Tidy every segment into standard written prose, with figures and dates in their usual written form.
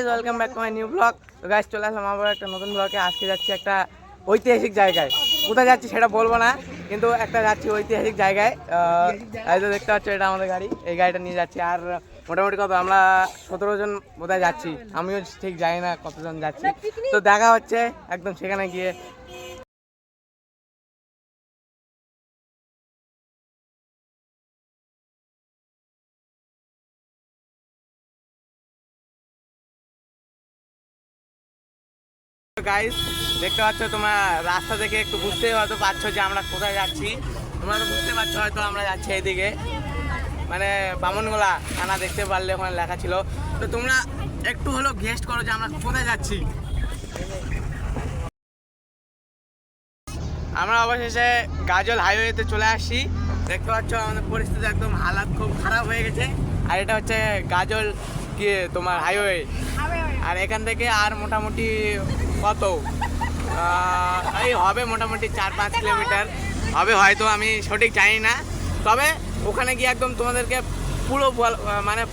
Guys, welcome back to my new blog. তো guys, চলে আসলাম আবার একটা নতুন ব্লগে। আজকে যাচ্ছি একটা ঐতিহাসিক জায়গায়। কোথায় যাচ্ছি সেটা বলবো না, কিন্তু একটা যাচ্ছি ঐতিহাসিক জায়গায়। এই তো দেখতে পাচ্ছ, এটা আমাদের গাড়ি। এই গাড়িটা নিয়ে যাচ্ছি। আর মোটামুটি কত, আমরা 17 জন বোধহয় যাচ্ছি। আমিও ঠিক জানি না কতজন যাচ্ছি। তো দেখা হচ্ছে একদম সেখানে গিয়ে। গাইস, দেখতে পাচ্ছ তোমরা রাস্তা থেকে, একটু বুঝতে হয়তো পারছো যে আমরা কোথায় যাচ্ছি। তোমরা তো বুঝতে পারছো হয়তো আমরা যাচ্ছি এইদিকে, মানে বামনগোলা থানা। দেখতে পারলে ওখানে লেখা ছিল। তো তোমরা একটু হলেও গেস্ট করো যে আমরা কোথায় যাচ্ছি। আমরা অবশেষে গাজল হাইওয়েতে চলে আসছি। দেখতে পাচ্ছ আমাদের পরিস্থিতি একদম হালাত খুব খারাপ হয়ে গেছে। আর এটা হচ্ছে গাজল কি তোমার হাইওয়ে। আর এখান থেকে আর মোটামুটি কত এই হবে, মোটামুটি 4-5 কিলোমিটার হবে হয়তো, আমি সঠিক জানি না। তবে ওখানে গিয়ে একদম তোমাদেরকে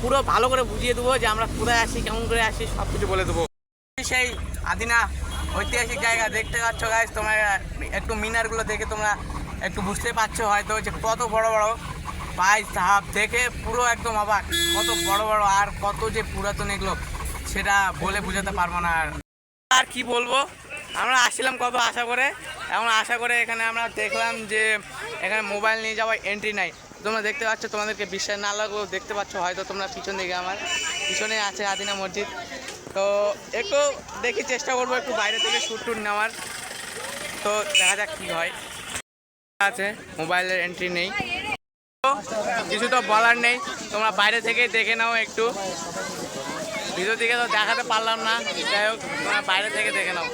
পুরো ভালো করে বুঝিয়ে দেবো যে আমরা কোথায় আসি, কেমন করে আসি, সব কিছু বলে দেবো। সেই আদিনা ঐতিহাসিক জায়গা দেখতে পাচ্ছ গাইজ। তোমরা একটু মিনারগুলো দেখে তোমরা একটু বুঝতে পারছো হয়তো যে কত বড় বড়। ভাই সাহাব, দেখে পুরো একদম অবাক, কত বড় বড় আর কত যে পুরাতন এগুলো, সেটা বলে বোঝাতে পারবো না। আর কি বলবো, আমরা আসছিলাম কত আশা করে। এখন আশা করে এখানে আমরা দেখলাম যে এখানে মোবাইল নিয়ে যাওয়ার এন্ট্রি নাই। তোমরা দেখতে পাচ্ছ, তোমাদেরকে বিশ্বাস না লাগলেও দেখতে পাচ্ছ হয়তো তোমরা পিছন দিকে, আমার পিছনে আছে আদিনা মসজিদ। তো একটু দেখি, চেষ্টা করবো একটু বাইরে থেকে শ্যুট টুট নেওয়ার। তো দেখা যাক কী হয়। আছে মোবাইলের এন্ট্রি নেই, তো কিছু তো বলার নেই। তোমরা বাইরে থেকেই দেখে নাও একটু। ভিডিও দিকে তো দেখাতে পারলাম না, যাই হোক তোমরা বাইরে থেকে দেখে নাও।